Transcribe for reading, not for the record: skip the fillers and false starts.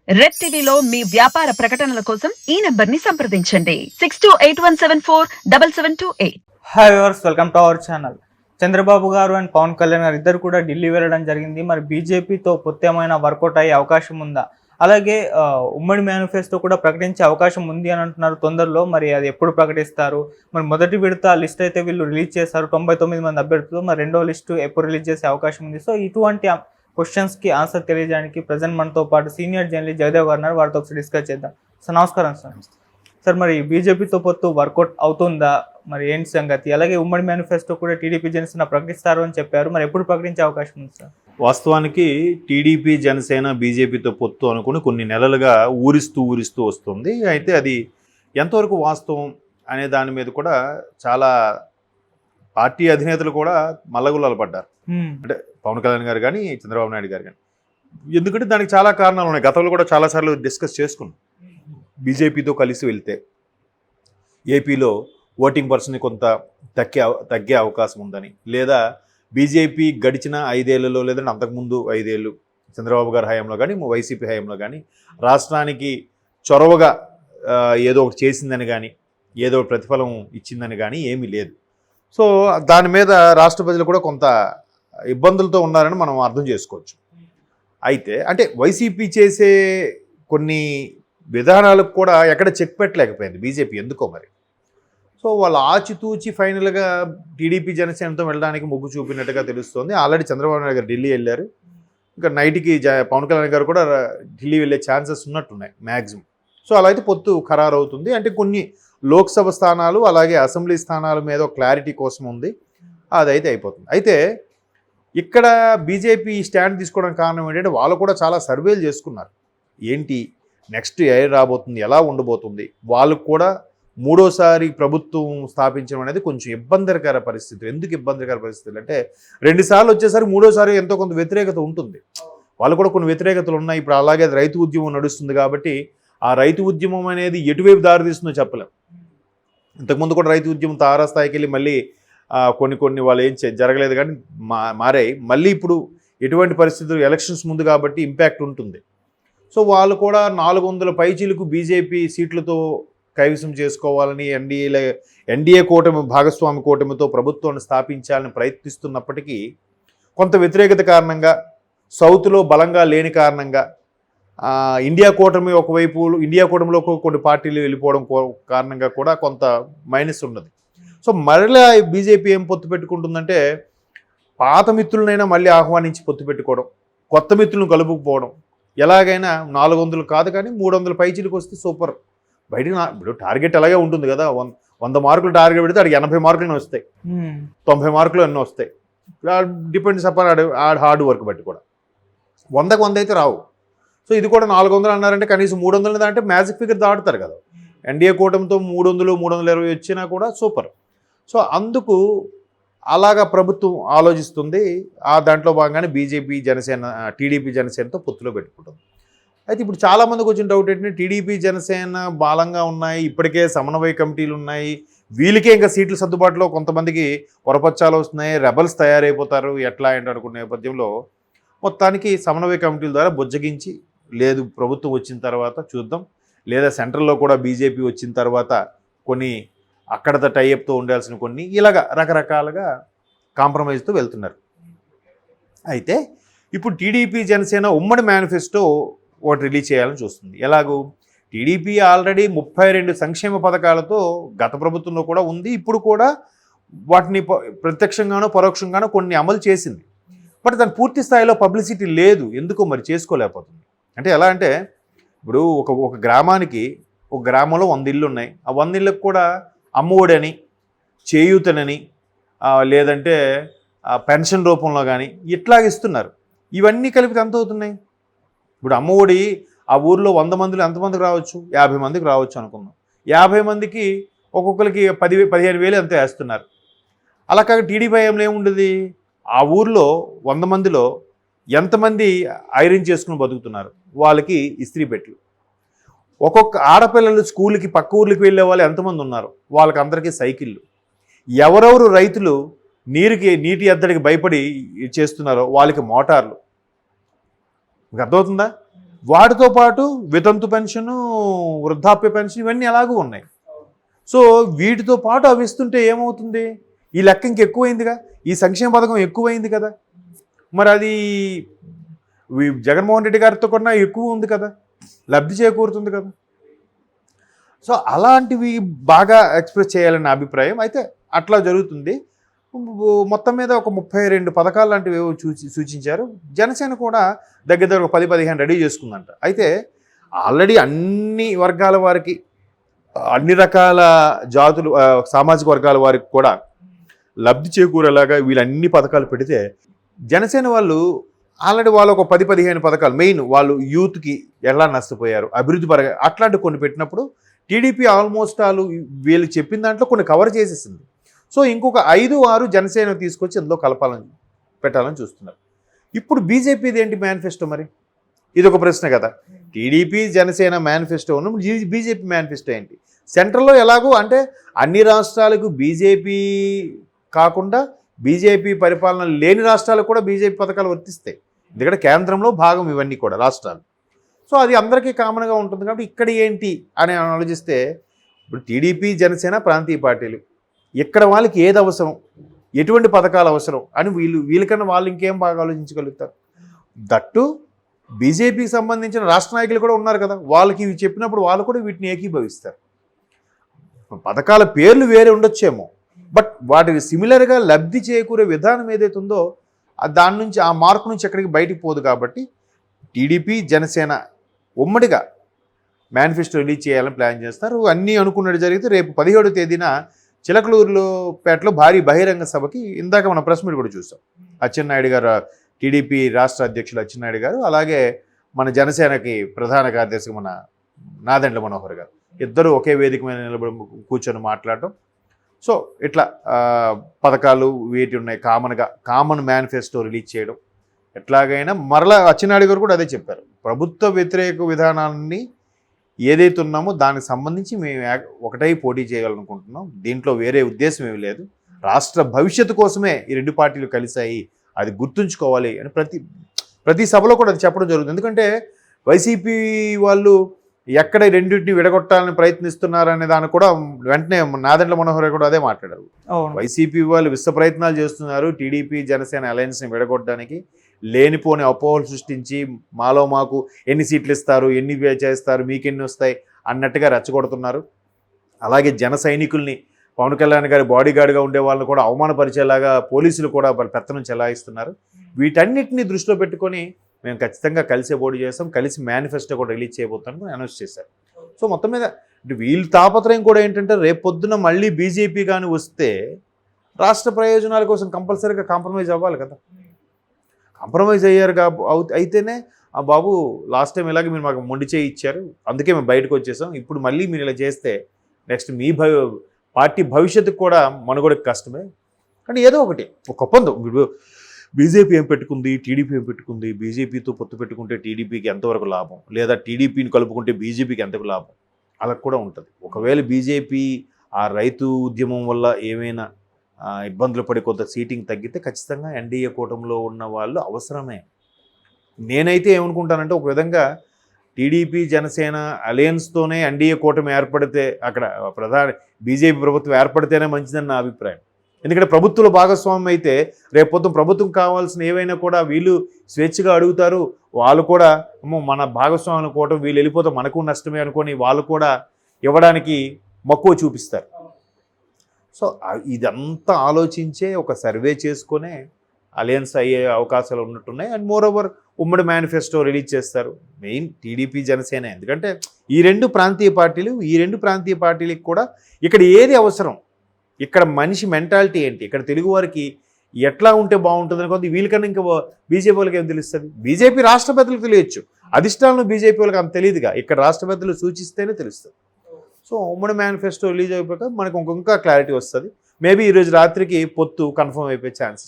Red టీవీలో మీ వ్యాపార ప్రకటనల కోసం ఈ నంబర్ ని సంప్రదించండి 6281747728. Hi viewers, welcome to our channel. Chandrababu గారు అండ్ పవన్ కళ్యాణ్ గారు ఇద్దరు కూడా ఢిల్లీ వెళ్ళడం జరిగింది. మరి బీజేపీతో పొత్తేమైనా వర్కౌట్ అయ్యే అవకాశం ఉందా? అలాగే ఉమ్మడి మేనిఫెస్టో కూడా ప్రకటించే అవకాశం ఉంది అని అంటున్నారు తొందరలో. మరి అది ఎప్పుడు ప్రకటిస్తారు? మరి మొదటి విడత లిస్ట్ అయితే వీళ్ళు రిలీజ్ చేశారు 99 మంది అభ్యర్థులు. మరి రెండో లిస్టు ఎప్పుడు రిలీజ్ చేసే అవకాశం ఉంది? సో ఇటువంటి క్వశ్చన్స్కి ఆన్సర్ తెలియజేయడానికి ప్రజెంట్ మనతో పాటు సీనియర్ జర్నలిస్ట్ జయదేవ్ గారు ఉన్నారు. వారితో ఒకసారి డిస్కస్ చేద్దాం. సార్ నమస్కారం సార్. సార్, మరి బీజేపీతో పొత్తు వర్కౌట్ అవుతుందా? మరి ఏంటి సంగతి? అలాగే ఉమ్మడి మేనిఫెస్టో కూడా టీడీపీ జనసేన ప్రకటిస్తారు అని చెప్పారు. మరి ఎప్పుడు ప్రకటించే అవకాశం ఉంది సార్? వాస్తవానికి టీడీపీ జనసేన బీజేపీతో పొత్తు అనుకుని కొన్ని నెలలుగా ఊరిస్తూ వస్తుంది. అయితే అది ఎంతవరకు వాస్తవం అనే దాని మీద కూడా చాలా పార్టీ అధినేతలు కూడా మల్లగుల్లాలు పడ్డారు. అంటే పవన్ కళ్యాణ్ గారు కానీ చంద్రబాబు నాయుడు గారు కానీ. ఎందుకంటే దానికి చాలా కారణాలు ఉన్నాయి. గతంలో కూడా చాలాసార్లు డిస్కస్ చేసుకున్నాం. బీజేపీతో కలిసి వెళ్తే ఏపీలో ఓటింగ్ పర్సెంట్ కొంత తగ్గే అవకాశం ఉందని, లేదా బీజేపీ గడిచిన 5 ఏళ్లలో లేదంటే అంతకుముందు 5 ఏళ్ళు చంద్రబాబు గారి హయాంలో కానీ వైసీపీ హయాంలో కానీ రాష్ట్రానికి చొరవగా ఏదో ఒకటి చేసిందని కానీ ఏదో ప్రతిఫలం ఇచ్చిందని కానీ ఏమీ లేదు. సో దాని మీద రాష్ట్ర ప్రజలు కూడా కొంత ఇబ్బందులతో ఉన్నారని మనం అర్థం చేసుకోవచ్చు. అయితే అంటే వైసీపీ చేసే కొన్ని విధానాలకు కూడా ఎక్కడ చెక్ పెట్టలేకపోయింది బీజేపీ, ఎందుకో మరి. సో వాళ్ళు ఆచితూచి ఫైనల్గా టీడీపీ జనసేనతో వెళ్ళడానికి మొగ్గు చూపినట్టుగా తెలుస్తోంది. ఆల్రెడీ చంద్రబాబు నాయుడు గారు ఢిల్లీ వెళ్ళారు. ఇంకా నైట్కి పవన్ కళ్యాణ్ గారు కూడా ఢిల్లీ వెళ్ళే ఛాన్సెస్ ఉన్నట్టున్నాయి మ్యాక్సిమం. సో అలా అయితే పొత్తు ఖరారు అవుతుంది. అంటే కొన్ని లోక్సభ స్థానాలు అలాగే అసెంబ్లీ స్థానాల మీద క్లారిటీ కోసం ఉంది, అదైతే అయిపోతుంది. అయితే ఇక్కడ బీజేపీ స్టాండ్ తీసుకోవడానికి కారణం ఏంటంటే వాళ్ళు కూడా చాలా సర్వేలు చేసుకున్నారు. ఏంటి నెక్స్ట్ రాబోతుంది, ఎలా ఉండబోతుంది, వాళ్ళకు కూడా మూడోసారి ప్రభుత్వం స్థాపించడం అనేది కొంచెం ఇబ్బందికర పరిస్థితులు. ఎందుకు ఇబ్బందికర పరిస్థితులు అంటే 2 సార్లు వచ్చేసరికి మూడోసారి ఎంతో కొంత వ్యతిరేకత ఉంటుంది. వాళ్ళు కూడా కొన్ని వ్యతిరేకతలు ఉన్నాయి. ఇప్పుడు అలాగే రైతు ఉద్యమం నడుస్తుంది కాబట్టి ఆ రైతు ఉద్యమం అనేది ఎటువైపు దారితీస్తుందో చెప్పలేం. ఇంతకుముందు కూడా రైతు ఉద్యమం తారాస్థాయికి వెళ్ళి మళ్ళీ కొన్ని వాళ్ళు ఏం జరగలేదు కానీ మారాయి. మళ్ళీ ఇప్పుడు ఎటువంటి పరిస్థితులు ఎలక్షన్స్ ముందు కాబట్టి ఇంపాక్ట్ ఉంటుంది. సో వాళ్ళు కూడా 400 పైచీలకు బీజేపీ సీట్లతో కైవసం చేసుకోవాలని ఎన్డీఏ కూటమి భాగస్వామి కూటమితో ప్రభుత్వాన్ని స్థాపించాలని ప్రయత్నిస్తున్నప్పటికీ కొంత వ్యతిరేకత కారణంగా, సౌత్లో బలంగా లేని కారణంగా, ఇండియా కూటమిలో కొన్ని పార్టీలు వెళ్ళిపోవడం కారణంగా కూడా కొంత మైనస్ ఉన్నది. సో మరలా బీజేపీ ఏం పొత్తు పెట్టుకుంటుందంటే పాత మిత్రులనైనా మళ్ళీ ఆహ్వానించి పొత్తు పెట్టుకోవడం, కొత్త మిత్రులను కలుపుకుపోవడం. ఎలాగైనా 400 కాదు కానీ 300 పైచీలకు వస్తే సూపర్. బయట ఇప్పుడు టార్గెట్ అలాగే ఉంటుంది కదా, 100 మార్కులు టార్గెట్ పెడితే అడిగి 80 మార్కులు వస్తాయి, 90 మార్కులు ఎన్నో వస్తాయి. డిపెండ్స్ అపాన్ హార్డ్ వర్క్ బట్టి కూడా 100కు 100 అయితే రావు. సో ఇది కూడా 400 అన్నారంటే కనీసం 300 అంటే మ్యాజిక్ ఫిగర్ దాటుతారు కదా. ఎన్డీఏ కూటమితో 300, 320 వచ్చినా కూడా సూపర్. సో అందుకు అలాగా ప్రభుత్వం ఆలోచిస్తుంది. దాంట్లో భాగంగానే బీజేపీ జనసేన టీడీపీ జనసేనతో పొత్తులో పెట్టుకుంటుంది. అయితే ఇప్పుడు చాలామందికి వచ్చిన డౌట్ ఏంటంటే టీడీపీ జనసేన బలంగా ఉన్నాయి, ఇప్పటికే సమన్వయ కమిటీలు ఉన్నాయి, వీళ్ళకే ఇంకా సీట్ల సర్దుబాటులో కొంతమందికి పొరపచ్చాలు వస్తున్నాయి, రెబల్స్ తయారైపోతారు, ఎట్లా ఏంటి అనుకున్న నేపథ్యంలో మొత్తానికి సమన్వయ కమిటీల ద్వారా బుజ్జగించి, లేదు ప్రభుత్వం వచ్చిన తర్వాత చూద్దాం, లేదా సెంట్రల్లో కూడా బీజేపీ వచ్చిన తర్వాత కొన్ని అక్కడ టైఅప్తో ఉండాల్సిన కొన్ని ఇలాగా రకరకాలుగా కాంప్రమైజ్తో వెళ్తున్నారు. అయితే ఇప్పుడు టీడీపీ జనసేన ఉమ్మడి మేనిఫెస్టో ఒకటి రిలీజ్ చేయాలని చూస్తుంది. ఎలాగూ టీడీపీ ఆల్రెడీ 32 సంక్షేమ పథకాలతో గత ప్రభుత్వంలో కూడా ఉంది, ఇప్పుడు కూడా వాటిని ప్రత్యక్షంగానో పరోక్షంగానో కొన్ని అమలు చేసింది. బట్ దాని పూర్తి స్థాయిలో పబ్లిసిటీ లేదు, ఎందుకో మరి చేసుకోలేకపోతుంది. అంటే ఎలా అంటే ఇప్పుడు ఒక గ్రామంలో 100 ఇళ్ళు ఉన్నాయి. ఆ 100 ఇళ్ళకు కూడా అమ్మఒడని, చేయూతనని, లేదంటే పెన్షన్ రూపంలో కానీ ఇట్లాగ ఇస్తున్నారు. ఇవన్నీ కలిపితే ఎంత అవుతున్నాయి? ఇప్పుడు అమ్మఒడి ఆ ఊర్లో 100 మందిలో ఎంతమందికి రావచ్చు? 50 మందికి రావచ్చు అనుకుందాం. 50 మందికి ఒక్కొక్కరికి 15 వేలు అంతే వేస్తున్నారు. అలా కాక టీడీపీ హయాంలో ఏముండదు, ఆ ఊర్లో 100 మందిలో ఎంతమంది ఐరన్ చేసుకుని బతుకుతున్నారు? వాళ్ళకి ఇస్త్రీ పెట్టలు. ఒక్కొక్క ఆడపిల్లలు స్కూల్కి పక్క ఊర్లకి వెళ్ళే వాళ్ళు ఎంతమంది ఉన్నారు? వాళ్ళకి అందరికీ సైకిళ్ళు. ఎవరెవరు రైతులు నీటి ఎద్దడికి భయపడి చేస్తున్నారో వాళ్ళకి మోటార్లు. మీకు అర్థమవుతుందా? వాటితో పాటు వితంతు పెన్షను, వృద్ధాప్య పెన్షన్ ఇవన్నీ ఎలాగూ ఉన్నాయి. సో వీటితో పాటు అవి ఇస్తుంటే ఏమవుతుంది, ఈ లెక్క ఇంకెక్కువైందిగా, ఈ సంక్షేమ పథకం ఎక్కువైంది కదా, మరి అది జగన్మోహన్ రెడ్డి గారితో కన్నా ఎక్కువ ఉంది కదా, లబ్ధి చేకూరుతుంది కదా. సో అలాంటివి బాగా ఎక్స్ప్రెస్ చేయాలనే అభిప్రాయం అయితే అట్లా జరుగుతుంది. మొత్తం మీద ఒక 32 పథకాలు లాంటివి సూచించారు. జనసేన కూడా దగ్గర ఒక 10-15 రెడీ చేసుకుందంట. అయితే ఆల్రెడీ అన్ని వర్గాల వారికి, అన్ని రకాల జాతులు, సామాజిక వర్గాల వారికి కూడా లబ్ధి చేకూరేలాగా వీళ్ళన్ని పథకాలు పెడితే, జనసేన వాళ్ళు ఆల్రెడీ వాళ్ళు ఒక 10-15 పథకాలు, మెయిన్ వాళ్ళు యూత్కి ఎలా నష్టపోయారు, అభివృద్ధి పరంగా అట్లాంటి కొన్ని పెట్టినప్పుడు టీడీపీ ఆల్మోస్ట్ వాళ్ళు వీళ్ళు చెప్పిన దాంట్లో కొన్ని కవర్ చేసేసింది. సో ఇంకొక 5-6 జనసేన తీసుకొచ్చి అందులో పెట్టాలని చూస్తున్నారు. ఇప్పుడు బీజేపీది ఏంటి మేనిఫెస్టో, మరి ఇది ఒక ప్రశ్న కదా. టీడీపీ జనసేన మేనిఫెస్టో ఉన్న బీజేపీ మేనిఫెస్టో ఏంటి? సెంట్రల్లో ఎలాగో అంటే అన్ని రాష్ట్రాలకు బీజేపీ కాకుండా బీజేపీ పరిపాలన లేని రాష్ట్రాలకు కూడా బీజేపీ పథకాలు వర్తిస్తాయి. ఎందుకంటే కేంద్రంలో భాగం ఇవన్నీ కూడా రాష్ట్రాలు. సో అది అందరికీ కామన్గా ఉంటుంది. కాబట్టి ఇక్కడ ఏంటి అని ఆలోచిస్తే, ఇప్పుడు టీడీపీ జనసేన ప్రాంతీయ పార్టీలు, ఇక్కడ వాళ్ళకి ఏది అవసరం, ఎటువంటి పథకాలు అవసరం అని వీళ్ళకన్నా వాళ్ళు ఇంకేం బాగా ఆలోచించగలుగుతారు. దట్టు బీజేపీకి సంబంధించిన రాష్ట్ర నాయకులు కూడా ఉన్నారు కదా, వాళ్ళకి ఇవి చెప్పినప్పుడు వాళ్ళు కూడా వీటిని ఏకీభవిస్తారు. పథకాల పేర్లు వేరే ఉండొచ్చేమో, బట్ వాటికి సిమిలర్గా లబ్ధి చేకూరే విధానం ఏదైతే ఉందో దాని నుంచి, ఆ మార్కు నుంచి ఎక్కడికి బయటికి పోదు. కాబట్టి టీడీపీ జనసేన ఉమ్మడిగా మేనిఫెస్టో రిలీజ్ చేయాలని ప్లాన్ చేస్తారు. అన్నీ అనుకున్నట్టు జరిగితే రేపు 17వ తేదీన చిలకలూరుపేటలో భారీ బహిరంగ సభకి, ఇందాక మనం ప్రెస్ మీట్ కూడా చూసాం, అచ్చెన్నాయుడు గారు, టీడీపీ రాష్ట్ర అధ్యక్షులు అచ్చెన్నాయుడు గారు, అలాగే మన జనసేనకి ప్రధాన కార్యదర్శి మన నాదెండ్ల మనోహర్ గారు, ఇద్దరు ఒకే వేదిక మీద నిలబడి కూర్చొని మాట్లాడటం. సో ఇట్లా పథకాలు వేటి ఉన్నాయి, కామన్ మేనిఫెస్టో రిలీజ్ చేయడం. ఎట్లాగైనా మరలా అచ్చెన్నాయుడు గారు కూడా అదే చెప్పారు, ప్రభుత్వ వ్యతిరేక విధానాన్ని ఏదైతే ఉన్నామో దానికి సంబంధించి మేము ఒకటై పోటీ చేయాలనుకుంటున్నాం, దీంట్లో వేరే ఉద్దేశం ఏమీ లేదు, రాష్ట్ర భవిష్యత్తు కోసమే ఈ రెండు పార్టీలు కలిశాయి, అది గుర్తుంచుకోవాలి అని ప్రతి సభలో కూడా అది చెప్పడం జరుగుతుంది. ఎందుకంటే వైసీపీ వాళ్ళు ఎక్కడ రెండింటిని విడగొట్టాలని ప్రయత్నిస్తున్నారనే దాన్ని కూడా వెంటనే నాదెండ్ల మనోహర్ కూడా అదే మాట్లాడారు. వైసీపీ వాళ్ళు విశ్వ ప్రయత్నాలు చేస్తున్నారు టీడీపీ జనసేన అలయన్స్ని విడగొట్టడానికి, లేనిపోని అపోహలు సృష్టించి మాకు ఎన్ని సీట్లు ఇస్తారు, ఎన్ని చేస్తారు, మీకెన్ని వస్తాయి అన్నట్టుగా రెచ్చగొడుతున్నారు. అలాగే జన సైనికుల్ని, పవన్ కళ్యాణ్ గారి బాడీ గార్డ్గా ఉండే వాళ్ళని కూడా అవమానపరిచేలాగా పోలీసులు కూడా పెత్తనం చెలాయిస్తున్నారు. వీటన్నిటిని దృష్టిలో పెట్టుకొని మేము ఖచ్చితంగా కలిసే పోటీ చేస్తాం, కలిసి మేనిఫెస్టో కూడా రిలీజ్ చేయబోతామని అనౌన్స్ చేశారు. సో మొత్తం మీద వీళ్ళ తాపత్రయం కూడా ఏంటంటే, రేపు పొద్దున మళ్ళీ బీజేపీ కానీ వస్తే రాష్ట్ర ప్రయోజనాల కోసం కంపల్సరీగా కాంప్రమైజ్ అవ్వాలి కదా. కాంప్రమైజ్ అయ్యారు అయితేనే ఆ బాబు లాస్ట్ టైం ఇలాగే మీరు మాకు మొండి చేయి ఇచ్చారు, అందుకే మేము బయటకు వచ్చేసాం, ఇప్పుడు మళ్ళీ మీరు ఇలా చేస్తే నెక్స్ట్ మీ పార్టీ భవిష్యత్తుకు కూడా మనుగడకు కష్టమే. కానీ ఏదో ఒకటి ఒక ఒప్పందం, ఇప్పుడు బీజేపీ ఏం పెట్టుకుంది, టీడీపీ ఏం పెట్టుకుంది, బీజేపీతో పొత్తు పెట్టుకుంటే టీడీపీకి ఎంతవరకు లాభం, లేదా టీడీపీని కలుపుకుంటే బీజేపీకి ఎంతకు లాభం, అలా కూడా ఉంటుంది. ఒకవేళ బీజేపీ ఆ రైతు ఉద్యమం వల్ల ఏమైనా ఇబ్బందులు పడి కొంత సీటింగ్ తగ్గితే ఖచ్చితంగా ఎన్డీఏ కూటమిలో ఉన్న వాళ్ళు అవసరమే. నేనైతే ఏమనుకుంటానంటే, ఒక విధంగా టీడీపీ జనసేన అలయన్స్తోనే ఎన్డీఏ కూటమి ఏర్పడితే, అక్కడ బీజేపీ ప్రభుత్వం ఏర్పడితేనే మంచిదని నా అభిప్రాయం. ఎందుకంటే ప్రభుత్వంలో భాగస్వామ్యం అయితే రేపొద్దు ప్రభుత్వం కావాల్సిన ఏవైనా కూడా వీళ్ళు స్వేచ్ఛగా అడుగుతారు, వాళ్ళు కూడా మన భాగస్వామ్యం కూటమి వీళ్ళు వెళ్ళిపోతే మనకు నష్టమే అనుకొని వాళ్ళు కూడా ఇవ్వడానికి మక్కువ చూపిస్తారు. సో ఇదంతా ఆలోచించే ఒక సర్వే చేసుకునే అలయన్స్ అయ్యే అవకాశాలు ఉన్నట్టున్నాయి. అండ్ మోర్ ఓవర్ ఉమ్మడి మేనిఫెస్టో రిలీజ్ చేస్తారు, మెయిన్ టీడీపీ జనసేన. ఎందుకంటే ఈ రెండు ప్రాంతీయ పార్టీలకు కూడా ఇక్కడ ఏది అవసరం, ఇక్కడ మనిషి మెంటాలిటీ ఏంటి, ఇక్కడ తెలుగు వారికి ఎట్లా ఉంటే బాగుంటుంది అనుకోండి, వీళ్ళకన్నా ఇంకా బీజేపీ వాళ్ళకి ఏం తెలుస్తుంది. బీజేపీ రాష్ట్ర పెద్దలకు తెలియచ్చు, అధిష్టానం బీజేపీ వాళ్ళకి అంత తెలియదుగా, ఇక్కడ రాష్ట్ర పెద్దలు సూచిస్తేనే తెలుస్తుంది. సో ఉమ్మడి మేనిఫెస్టో రిలీజ్ అయిపోయాక మనకు ఇంకా క్లారిటీ వస్తుంది. మేబీ ఈరోజు రాత్రికి పొత్తు కన్ఫర్మ్ అయిపోయే ఛాన్సెస్